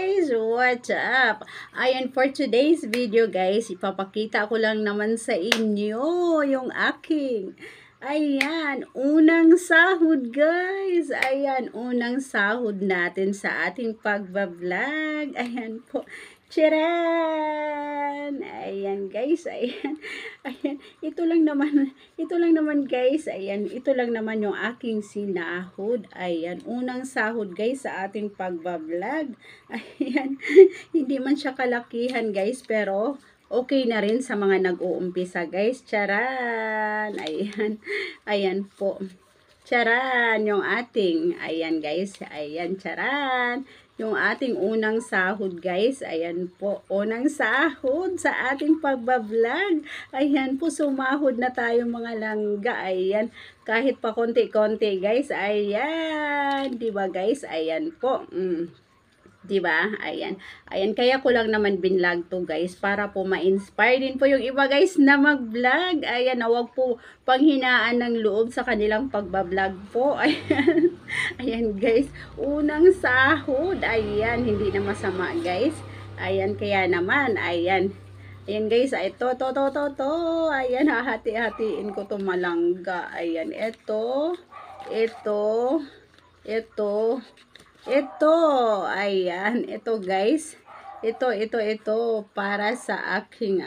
guys! What's up? Ayan, for today's video guys, ipapakita ko lang naman sa inyo yung aking unang sahod guys. Ayan, unang sahod natin sa ating pagbablog. Ayan po. Charan! Ayan guys, ayan, ito lang naman guys, ayan, ito lang naman yung aking sinahod. Ayan, unang sahod guys sa ating pagbablog. Ayan, hindi man siya kalakihan guys, pero okay na rin sa mga nag-uumpisa guys. Charan! Ayan po. Charan, yung ating, ayan guys, ayan, charan. Yung ating unang sahod guys, ayan po, unang sahod sa ating pagbablog. Ayan po, sumahod na tayo mga langga, ayan, kahit pa konti-konti guys, ayan, diba guys, ayan po, diba? Ayan. Ayan, kaya ko lang naman binlog to guys para po ma-inspire din po yung iba guys na mag-vlog. Ayan, na wag po panghinaan ng loob sa kanilang pagbablog po. Ayan. Ayan guys, unang sahod. Ayan, hindi na masama guys. Ayan, kaya naman, ayan. Ayan guys, ito, to. Ayan, hahati-hatiin ko to malangga. Ayan, ito, ayan, ito guys, ito, para sa aking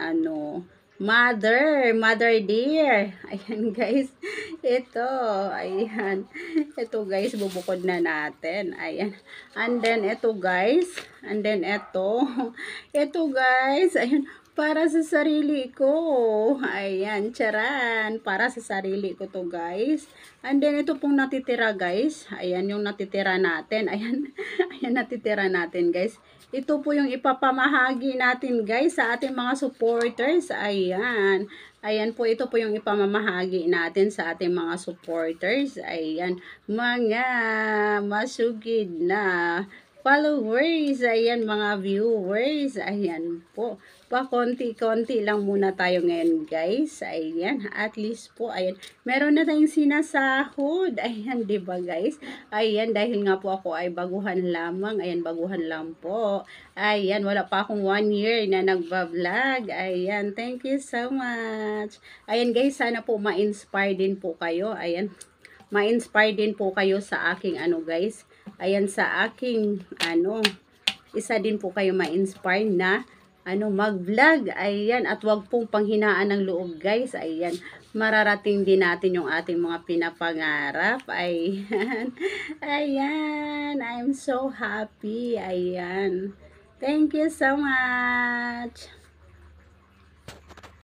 mother dear, ayan guys, ayan, ito guys, bubukod na natin, ayan, and then ito guys, ito guys, ayan, para sa sarili ko. Ayan, charan. Para sa sarili ko to guys. And then, ito pong natitira guys. Ayan, yung natitira natin. Ayan, ayan, natitira natin guys. Ito po yung ipapamahagi natin guys sa ating mga supporters. Ayan. Ayan po, ito po yung ipamamahagi natin sa ating mga supporters. Ayan, mga masugid na followers, ayan, mga viewers, ayan po, konti-konti lang muna tayo ngayon guys, ayan, at least po, ayan, meron na tayong sinasahod, ayan, diba guys, ayan, dahil nga po ako ay baguhan lamang, ayan, baguhan lang po, ayan, wala pa akong 1 year na nagbablog, ayan, thank you so much, ayan guys, sana po ma-inspire din po kayo, ayan, ma-inspire din po kayo sa aking guys, ayan, sa aking isa din po kayo ma-inspire na mag-vlog, ayan, at wag pong panghinaan ng loob guys, ayan, mararating din natin yung ating mga pinapangarap, ayan, ayan, I'm so happy, ayan, thank you so much.